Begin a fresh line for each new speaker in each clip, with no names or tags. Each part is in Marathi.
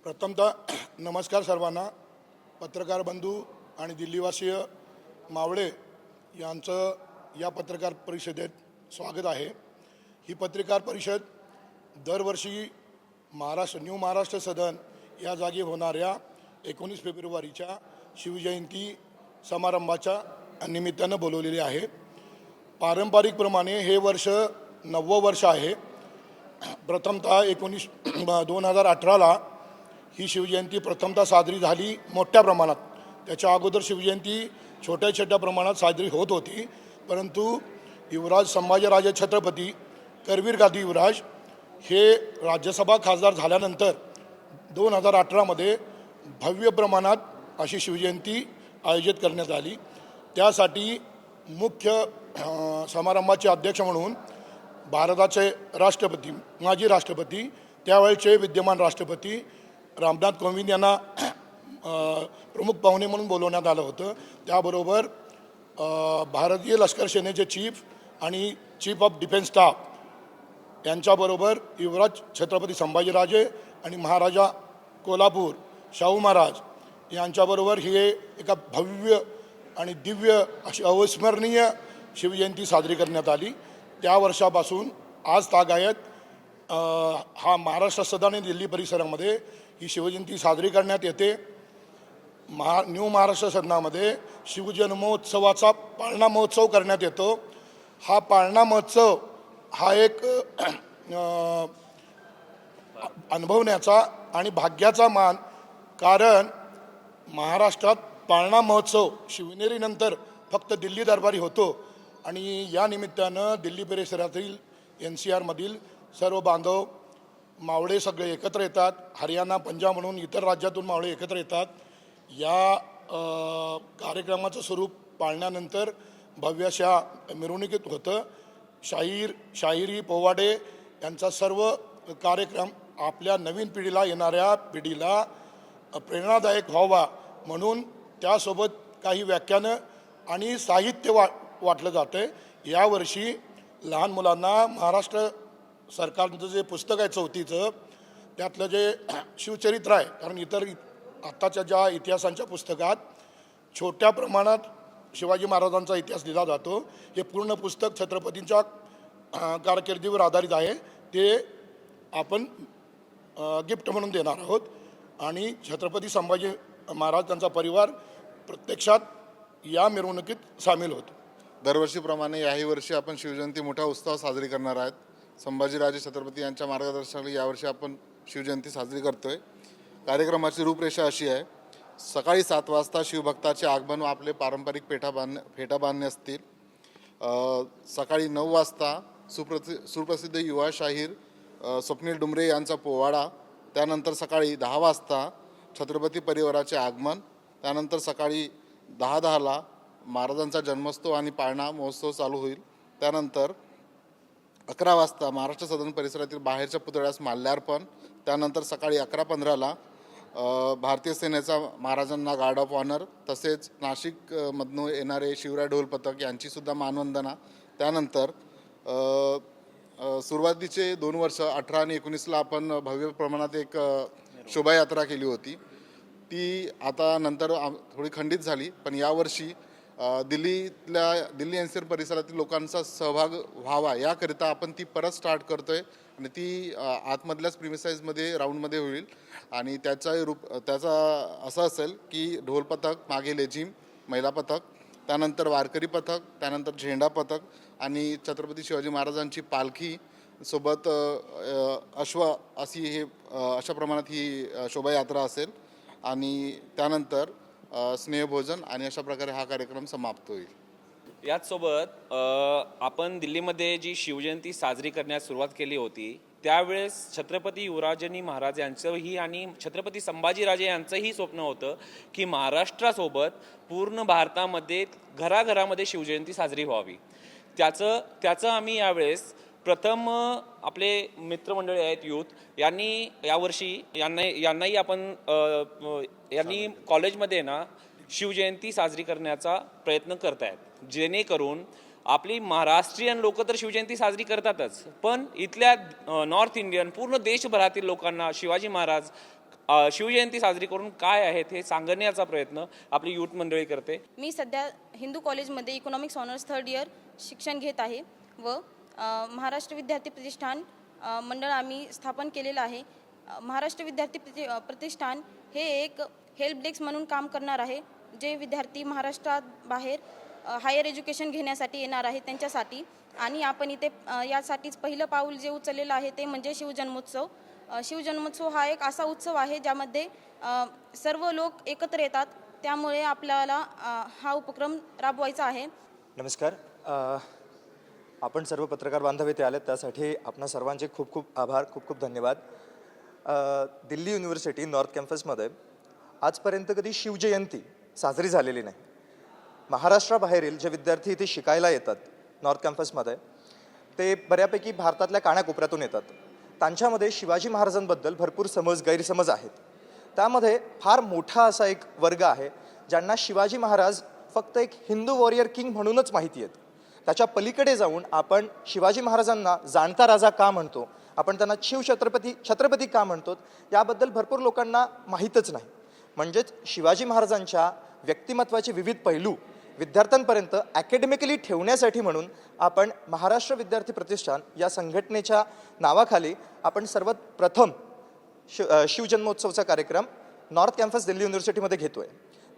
प्रथमतः नमस्कार सर्वांना. पत्रकार बंधू आणि दिल्लीवासीय मावळे यांचं या पत्रकार परिषदेत स्वागत आहे. ही पत्रकार परिषद दरवर्षी न्यू महाराष्ट्र सदन या जागी होणाऱ्या 19 फेब्रुवारीच्या शिवजयंती समारंभाच्या निमित्तानं बोलवलेली आहे. पारंपरिकप्रमाणे हे वर्ष 90 वर्ष आहे. प्रथमतः 2018ला ही शिवजयंती प्रथमतः साजरी झाली मोठ्या प्रमाणात. त्याच्या अगोदर शिवजयंती छोट्या छोट्या प्रमाणात साजरी होत होती, परंतु युवराज संभाजीराजे छत्रपती करवीर गादी युवराज हे राज्यसभा खासदार झाल्यानंतर 2018मध्ये भव्य प्रमाणात अशी शिवजयंती आयोजित करण्यात आली. त्यासाठी मुख्य समारंभाचे अध्यक्ष म्हणून भारताचे राष्ट्रपती, माजी राष्ट्रपती, त्यावेळचे विद्यमान राष्ट्रपती रामनाथ कोविंद यांना प्रमुख पाहुणे म्हणून बोलवण्यात आलं होतं. त्याबरोबर भारतीय लष्कर सेनेचे चीफ आणि चीफ ऑफ डिफेन्स स्टाफ यांच्याबरोबर युवराज छत्रपती संभाजीराजे आणि महाराजा कोल्हापूर शाहू महाराज यांच्याबरोबर ही एका भव्य आणि दिव्य अशी अविस्मरणीय शिवजयंती साजरी करण्यात आली. त्या वर्षापासून आज तागायत हा महाराष्ट्र सदन आणि दिल्ली परिसरामध्ये ही शिवजयंती साजरी करण्यात येते. न्यू महाराष्ट्र सदनामध्ये शिवजन्मोत्सवाचा पाळणा महोत्सव करण्यात येतो. हा पाळणा महोत्सव हा एक अनुभवण्याचा आणि भाग्याचा मान, कारण महाराष्ट्रात पाळणा महोत्सव शिवनेरीनंतर फक्त दिल्ली दरबारी होतो आणि या निमित्तानं दिल्ली परिसरातील NCRमधील सर्व बांधव मावळे सगळे एकत्र येतात. हरियाणा, पंजाब म्हणून इतर राज्यातून मावळे एकत्र येतात. या कार्यक्रमाचं स्वरूप पाळण्यानंतर भव्य अशा मिरवणुकीत होतं. शाहिरी, पोवाडे यांचा सर्व कार्यक्रम आपल्या नवीन पिढीला, येणाऱ्या पिढीला प्रेरणादायक व्हावा म्हणून त्यासोबत काही व्याख्यानं आणि साहित्य वाटलं जातं आहे. यावर्षी लहान मुलांना महाराष्ट्र सरकारचं जे पुस्तक आहे 4थीचं, त्यातलं जे शिवचरित्र आहे, कारण इतर आत्ताच्या ज्या इतिहासांच्या पुस्तकात छोट्या प्रमाणात शिवाजी महाराजांचा इतिहास लिहिला जातो, हे पूर्ण पुस्तक छत्रपतींच्या कारकिर्दीवर आधारित आहे. ते आपण गिफ्ट म्हणून देणार आहोत आणि छत्रपती संभाजी महाराज, त्यांचा परिवार प्रत्यक्षात या मिरवणुकीत सामील होतो.
दरवर्षीप्रमाणे याही वर्षी आपण शिवजयंती मोठ्या उत्सवात साजरी करणार आहेत. संभाजीराजे छत्रपती यांच्या मार्गदर्शनाखाली यावर्षी आपण शिवजयंती साजरी करतोय. कार्यक्रमाची रूपरेषा अशी आहे: सकाळी 7 वाजता शिवभक्ताचे आगमन व आपले पारंपरिक फेटा बांधणे असतील. सकाळी 9 वाजता सुप्रसिद्ध युवा शाहीर स्वप्नील डुमरे यांचा पोवाडा. त्यानंतर सकाळी 10 वाजता छत्रपती परिवाराचे आगमन. त्यानंतर सकाळी 10:10ला महाराजांचा जन्मोत्सव आणि पाळणा महोत्सव चालू होईल. त्यानंतर 11 वाजता महाराष्ट्र सदन परिसरातील बाहेरच्या पुतळ्यास माल्यार्पण. त्यानंतर सकाळी 11:15ला भारतीय सेनेचा महाराजांना गार्ड ऑफ ऑनर, तसेच नाशिकमधून येणारे शिवराय ढोल पथक यांचीसुद्धा मानवंदना. त्यानंतर सुरुवातीचे 2 वर्ष 18 आणि 19ला आपण भव्य प्रमाणात एक शोभायात्रा केली होती. ती आता नंतर थोडी खंडित झाली, पण यावर्षी दिल्ली NCR परिसरातील लोकांचा सहभाग व्हावा याकरिता आपण ती परत स्टार्ट करतोय आणि ती आतमधल्याच प्रिमिसाइजमध्ये राऊंडमध्ये होईल. आणि त्याचा असं असेल की ढोल पथक, मागे लेझिम, महिला पथक, त्यानंतर वारकरी पथक, त्यानंतर झेंडा पथक आणि छत्रपती शिवाजी महाराजांची पालखी सोबत अश्व अशा प्रमाणात ही शोभायात्रा असेल. आणि त्यानंतर स्नेहभोजन आणि अशा प्रकारे हा कार्यक्रम समाप्त होईल.
याचसोबत आपण दिल्लीमध्ये जी शिवजयंती साजरी करण्यास सुरुवात केली होती, त्यावेळेस छत्रपती युवराजांनी महाराज यांचंही आणि छत्रपती संभाजीराजे यांचंही स्वप्न होतं की महाराष्ट्रासोबत पूर्ण भारतामध्ये घराघरामध्ये शिवजयंती साजरी व्हावी. त्याचं आम्ही यावेळेस प्रथम आपले मित्रमंडळी आहेत यूथ यांनी यावर्षी यांनाही आपण कॉलेजमध्ये ना शिवजयंती साजरी करण्याचा प्रयत्न करत आहेत, जेणेकरून आपली महाराष्ट्रीयन लोक तर शिवजयंती साजरी करतातच, पण इथल्या नॉर्थ इंडियन पूर्ण देशभरातील लोकांना शिवाजी महाराज शिवजयंती साजरी करून काय आहेत हे सांगण्याचा प्रयत्न आपली युथ मंडळी करते.
मी सध्या हिंदू कॉलेजमध्ये इकॉनॉमिक्स ऑनर्स 3rd इयर शिक्षण घेत आहे व महाराष्ट्र विद्यार्थी प्रतिष्ठान मंडळ आम्ही स्थापन केलेलं आहे. महाराष्ट्र विद्यार्थी प्रतिष्ठान हे एक हेल्प डेस्क म्हणून काम करणार आहे, जे विद्यार्थी महाराष्ट्रात बाहेर हायर एज्युकेशन घेण्यासाठी येणार आहे त्यांच्यासाठी. आणि आपण इथे यासाठीच पहिलं पाऊल जे उचललेलं आहे ते म्हणजे शिवजन्मोत्सव. शिवजन्मोत्सव हा एक असा उत्सव आहे ज्यामध्ये सर्व लोक एकत्र येतात, त्यामुळे आपल्याला हा उपक्रम राबवायचा आहे.
नमस्कार. आपण सर्व पत्रकार बांधव येथे आलेत त्यासाठी आपणा सर्वांचे खूप खूप आभार, खूप खूप धन्यवाद. दिल्ली युनिव्हर्सिटी नॉर्थ कॅम्पसमध्ये आजपर्यंत कधी शिवजयंती साजरी झालेली नाही. महाराष्ट्राबाहेरील जे विद्यार्थी इथे शिकायला येतात नॉर्थ कॅम्पसमध्ये ते बऱ्यापैकी भारतातल्या कानाकोपऱ्यातून येतात. त्यांच्यामध्ये शिवाजी महाराजांबद्दल भरपूर गैरसमज आहेत. त्यामध्ये फार मोठा असा एक वर्ग आहे ज्यांना शिवाजी महाराज फक्त एक हिंदू वॉरियर किंग म्हणूनच माहिती आहेत. त्याच्या पलीकडे जाऊन आपण शिवाजी महाराजांना जाणता राजा का म्हणतो, आपण त्यांना छत्रपती का म्हणतो, याबद्दल भरपूर लोकांना माहीतच नाही. म्हणजेच शिवाजी महाराजांच्या व्यक्तिमत्वाचे विविध पैलू विद्यार्थ्यांपर्यंत अकॅडमिकली ठेवण्यासाठी म्हणून आपण महाराष्ट्र विद्यार्थी प्रतिष्ठान या संघटनेच्या नावाखाली आपण सर्वात प्रथम शिवजन्मोत्सवचा कार्यक्रम नॉर्थ कॅम्पस दिल्ली युनिव्हर्सिटीमध्ये घेतो आहे.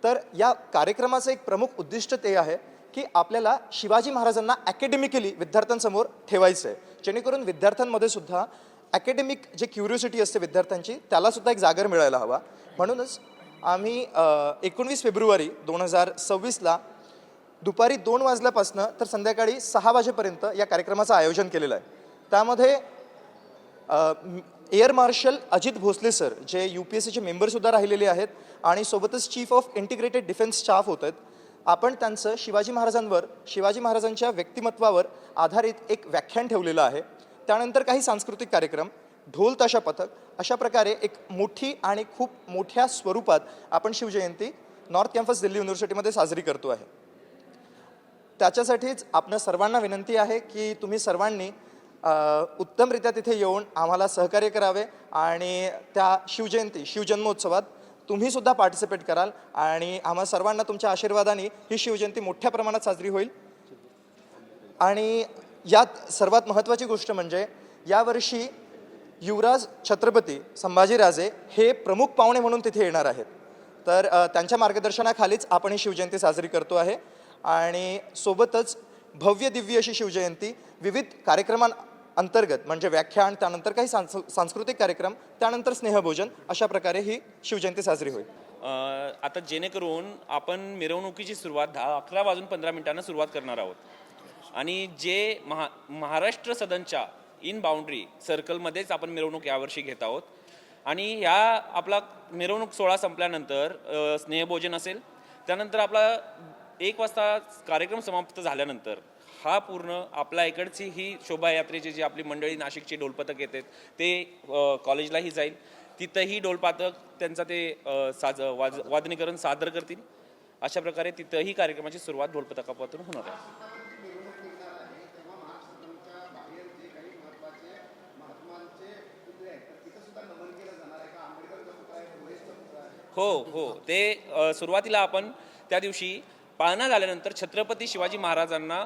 तर या कार्यक्रमाचं एक प्रमुख उद्दिष्ट ते आहे की आपल्याला शिवाजी महाराजांना अकॅडमिकली विद्यार्थ्यांसमोर ठेवायचं आहे, जेणेकरून विद्यार्थ्यांमध्ये सुद्धा अकॅडमिक जे क्युरिओसिटी असते विद्यार्थ्यांची त्यालासुद्धा एक जागर मिळायला हवा. म्हणूनच आम्ही 19 फेब्रुवारी 2026ला दुपारी 2 वाजल्यापासून तर संध्याकाळी 6 वाजेपर्यंत या कार्यक्रमाचं आयोजन केलेलं आहे. त्यामध्ये air marshal Ajit Bhosale sir जे UPSCचे मेंबरसुद्धा राहिलेले आहेत आणि सोबतच chief of integrated defence staff होत आहेत. आपण त्यांचं शिवाजी महाराजांच्या व्यक्तिमत्वावर आधारित एक व्याख्यान ठेवलेलं आहे. त्यानंतर काही सांस्कृतिक कार्यक्रम, ढोल ताशा पथक, अशा प्रकारे एक मोठी आणि खूप मोठ्या स्वरूपात आपण शिवजयंती नॉर्थ कॅम्पस दिल्ली युनिव्हर्सिटीमध्ये साजरी करतो आहे. त्याच्यासाठीच आपणा सर्वांना विनंती आहे की तुम्ही सर्वांनी उत्तमरित्या तिथे येऊन आम्हाला सहकार्य करावे आणि त्या शिवजन्मोत्सवात तुम्ही सुद्धा पार्टिसिपेट कराल आणि आम्हा सर्वांना तुमच्या आशीर्वादाने ही शिवजयंती मोठ्या प्रमाणात साजरी होईल. आणि यात सर्वात महत्त्वाची गोष्ट म्हणजे यावर्षी युवराज छत्रपती संभाजीराजे हे प्रमुख पाहुणे म्हणून तिथे येणार आहेत. तर त्यांच्या मार्गदर्शनाखालीच आपण ही शिवजयंती साजरी करतो आहे. आणि सोबतच भव्य दिव्य अशी शिवजयंती विविध कार्यक्रमांअंतर्गत म्हणजे व्याख्यान, त्यानंतर काही सांस्कृतिक कार्यक्रम, त्यानंतर स्नेहभोजन, अशा प्रकारे ही शिवजयंती साजरी होईल.
आता जेणेकरून आपण मिरवणुकीची सुरुवात 11:15 सुरुवात करणार आहोत आणि जे महाराष्ट्र सदनच्या इन बाउंड्री सर्कलमध्येच आपण मिरवणूक यावर्षी घेत आहोत. आणि ह्या आपला मिरवणूक सोहळा संपल्यानंतर स्नेहभोजन असेल. त्यानंतर आपला 1 वाजता कार्यक्रम समाप्त झाल्यानंतर हा पूर्ण आपल्या इकडची ही शोभायात्रेची जी आपली मंडळी नाशिकची ढोलपथक येतात ते कॉलेजलाही जाईल. तिथंही ढोलपथक त्यांचा ते वादनीकरण सादर करतील. अशा प्रकारे तिथंही कार्यक्रमाची सुरुवात ढोलपथकापासून होणार आहे. हो ते सुरुवातीला आपण त्या दिवशी पाळणा झाल्यानंतर छत्रपती शिवाजी महाराजांना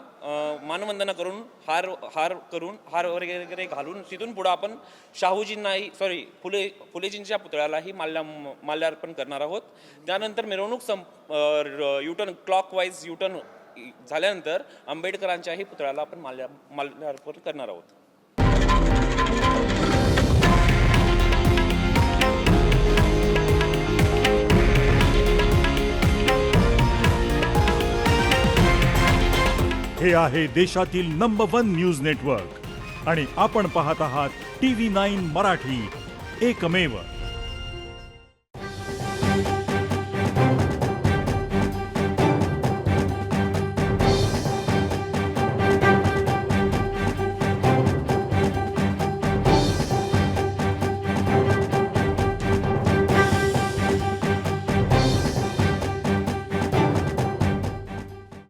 मानवंदना करून हार वगैरे घालून तिथून पुढं आपण फुलेजींच्या पुतळ्यालाही माल्यार्पण करणार आहोत. त्यानंतर मिरवणूक युटर्न क्लॉकवाईज युटर्न झाल्यानंतर आंबेडकरांच्याही पुतळ्याला आपण माल्यार्पण करणार आहोत.
हे आहे देशातील नंबर 1 न्यूज नेटवर्क आणि आपण पाहत आहात TV9 मराठी, एकमेव.